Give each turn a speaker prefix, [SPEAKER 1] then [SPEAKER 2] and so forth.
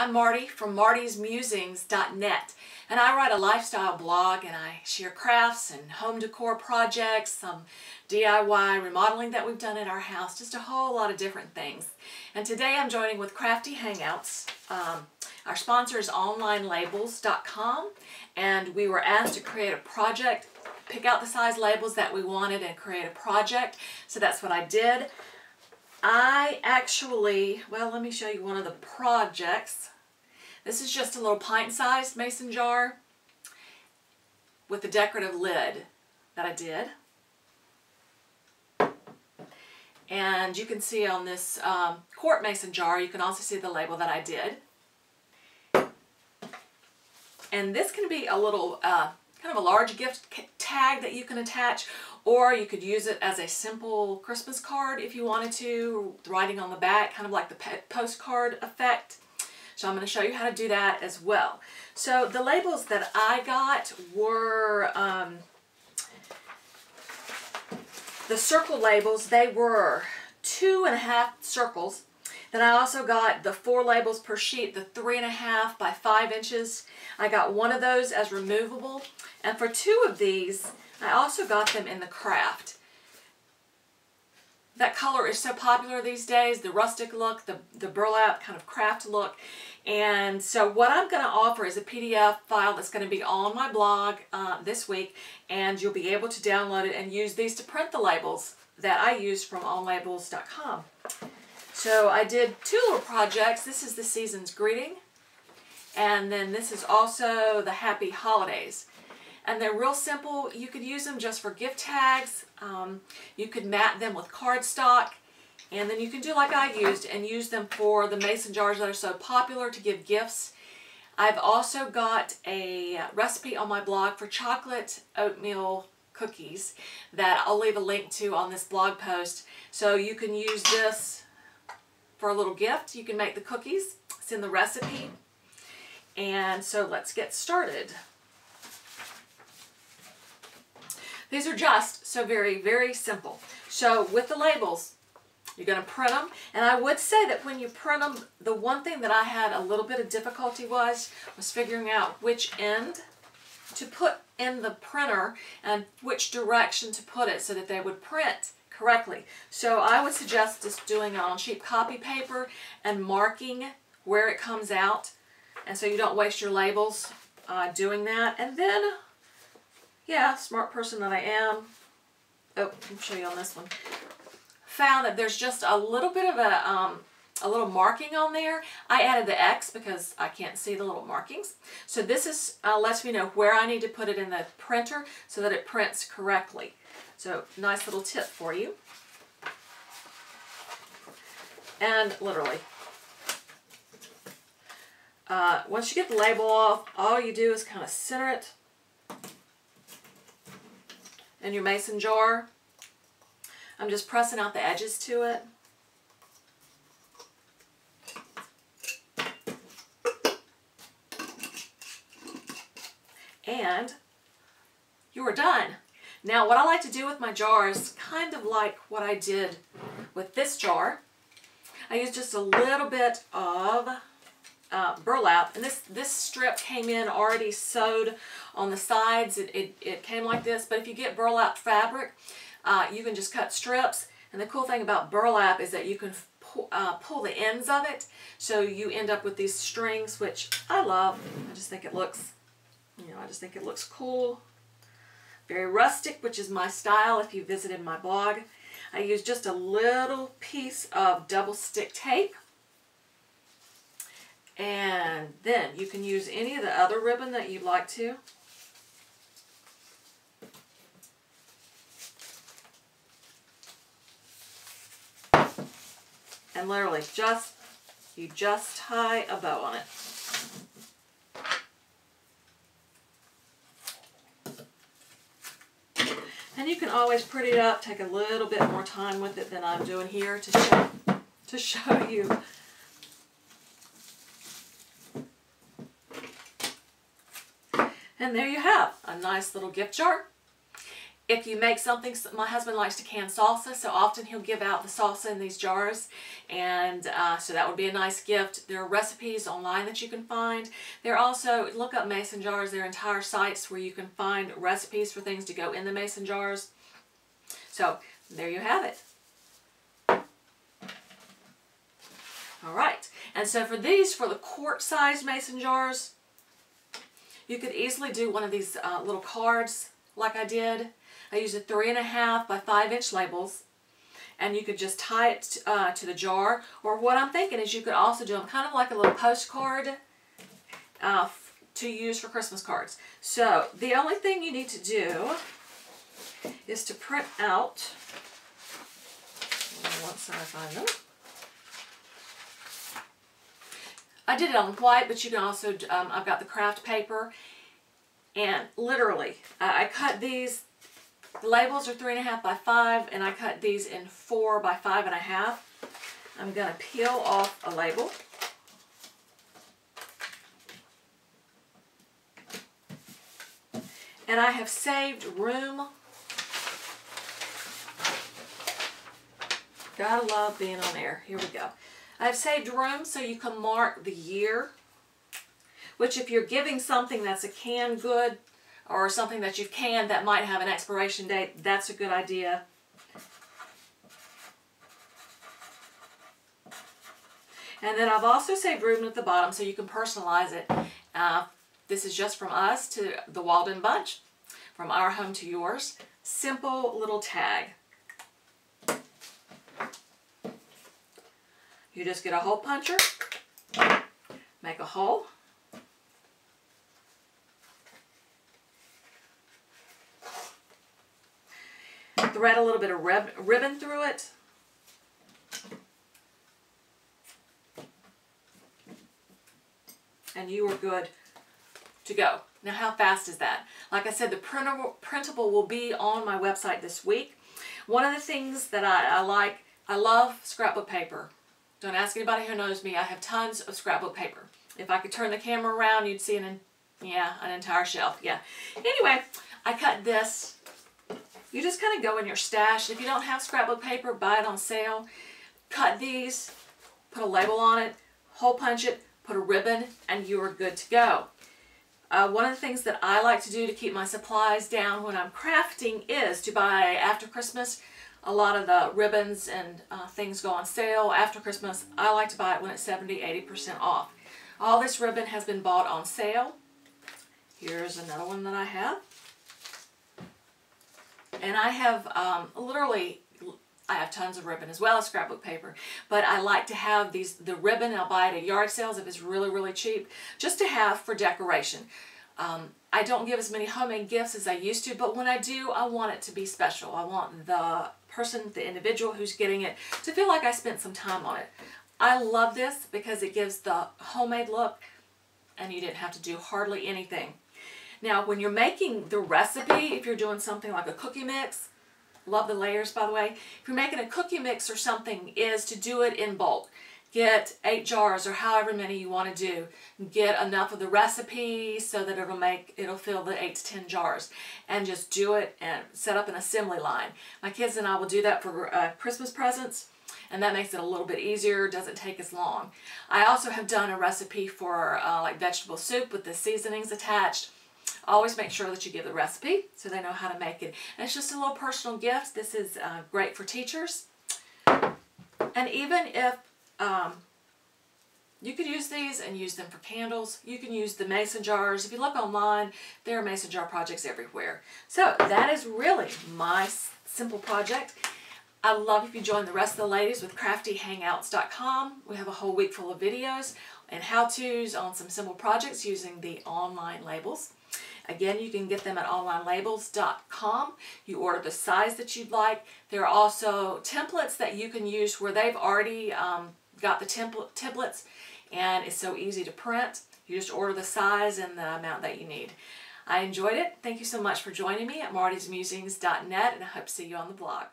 [SPEAKER 1] I'm Marty from martysmusings.net, and I write a lifestyle blog, and I share crafts and home decor projects, some DIY remodeling that we've done in our house, just a whole lot of different things. And today I'm joining with Crafty Hangouts. Our sponsor is onlinelabels.com, and we were asked to create a project, pick out the size labels that we wanted and create a project. So that's what I did. I actually, well, let me show you one of the projects. This is just a little pint-sized mason jar with a decorative lid that I did. And you can see on this quart mason jar, you can also see the label that I did. And this can be a little, kind of a large gift tag that you can attach, or you could use it as a simple Christmas card if you wanted to, writing on the back, kind of like the postcard effect. So I'm going to show you how to do that as well. So the labels that I got were the circle labels. They were 2.5 circles. Then I also got the 4 labels per sheet, the 3.5 by 5 inches. I got one of those as removable. And for 2 of these, I also got them in the craft. That color is so popular these days, the rustic look, the burlap kind of craft look. And so what I'm going to offer is a PDF file that's going to be on my blog this week, and you'll be able to download it and use these to print the labels that I used from onlabels.com. So I did 2 little projects. This is the season's greeting, and then this is also the happy holidays. And they're real simple. You could use them just for gift tags. You could mat them with cardstock, and then you can do like I used and use them for the mason jars that are so popular to give gifts. I've also got a recipe on my blog for chocolate oatmeal cookies that I'll leave a link to on this blog post. So you can use this for a little gift. You can make the cookies. It's in the recipe. And so let's get started. These are just so very, very simple. So with the labels, you're going to print them. And I would say that when you print them, the one thing that I had a little bit of difficulty was figuring out which end to put in the printer and which direction to put it so that they would print correctly. So I would suggest just doing it on cheap copy paper and marking where it comes out, and so you don't waste your labels doing that. And then, yeah, smart person that I am, oh, I'll show you on this one, found that there's just a little bit of a little marking on there. I added the X because I can't see the little markings. So this is lets me know where I need to put it in the printer so that it prints correctly. So nice little tip for you. And literally, once you get the label off, all you do is kind of center it in your mason jar. I'm just pressing out the edges to it. And you are done. Now what I like to do with my jars, kind of like what I did with this jar, I use just a little bit of burlap, and this strip came in already sewed on the sides. It came like this, but if you get burlap fabric, you can just cut strips. And the cool thing about burlap is that you can pull the ends of it, so you end up with these strings, which I love. I just think it looks, I just think it looks cool. Very rustic, which is my style if you visited my blog. I use just a little piece of double stick tape. And then you can use any of the other ribbon that you'd like to. And literally you just tie a bow on it. And you can always pretty it up, take a little bit more time with it than I'm doing here to show you. And there you have a nice little gift jar. if you make something, my husband likes to can salsa, so often he'll give out the salsa in these jars, and so that would be a nice gift. There are recipes online that you can find. There are also, look up mason jars, there are entire sites where you can find recipes for things to go in the mason jars. So there you have it. All right, and so for these, for the quart-sized mason jars, you could easily do one of these little cards like I did. I used a 3.5 by 5 inch labels, and you could just tie it to the jar. Or what I'm thinking is you could also do them kind of like a little postcard to use for Christmas cards. So the only thing you need to do is to print out, once I find them. I did it on white, but you can also, I've got the craft paper, and literally, I cut these. The labels are 3.5 by 5, and I cut these in 4 by 5.5. I'm going to peel off a label. And I have saved room. Gotta love being on air. Here we go. I have saved room so you can mark the year, which if you're giving something that's a canned good, or something that you've canned that might have an expiration date, that's a good idea. And then I've also saved room at the bottom so you can personalize it. This is just from us to the Walden Bunch, from our home to yours. Simple little tag. You just get a hole puncher, make a hole, thread a little bit of ribbon through it. And you are good to go. Now how fast is that? Like I said, the printable will be on my website this week. One of the things that I like, I love scrapbook paper. Don't ask anybody who knows me, I have tons of scrapbook paper. If I could turn the camera around, you'd see an entire shelf. Yeah. Anyway, I cut this. You just kind of go in your stash. If you don't have scrapbook paper, buy it on sale. Cut these, put a label on it, hole punch it, put a ribbon, and you are good to go. One of the things that I like to do to keep my supplies down when I'm crafting is to buy after Christmas. A lot of the ribbons and things go on sale after Christmas. I like to buy it when it's 70–80% off. All this ribbon has been bought on sale. Here's another one that I have. And I have I have tons of ribbon as well as scrapbook paper, but I like to have the ribbon. I'll buy it at yard sales if it's really, really cheap, just to have for decoration. I don't give as many homemade gifts as I used to, but when I do, I want it to be special. I want the person, the individual who's getting it, to feel like I spent some time on it. I love this because it gives the homemade look, and you didn't have to do hardly anything. Now, when you're making the recipe, if you're doing something like a cookie mix, love the layers, by the way. If you're making a cookie mix or something, is to do it in bulk. Get 8 jars or however many you want to do. Get enough of the recipe so that it'll fill the 8 to 10 jars. And just do it and set up an assembly line. My kids and I will do that for Christmas presents, and that makes it a little bit easier, doesn't take as long. I also have done a recipe for like vegetable soup with the seasonings attached. Always make sure that you give the recipe so they know how to make it. And it's just a little personal gift. This is great for teachers. And even if you could use these and use them for candles, you can use the mason jars. If you look online, there are mason jar projects everywhere. So that is really my simple project. I'd love if you join the rest of the ladies with craftyhangouts.com. We have a whole week full of videos and how-tos on some simple projects using the online labels. Again, you can get them at onlinelabels.com. You order the size that you'd like. There are also templates that you can use where they've already got the templates, and it's so easy to print. You just order the size and the amount that you need. I enjoyed it. Thank you so much for joining me at martysmusings.net, and I hope to see you on the blog.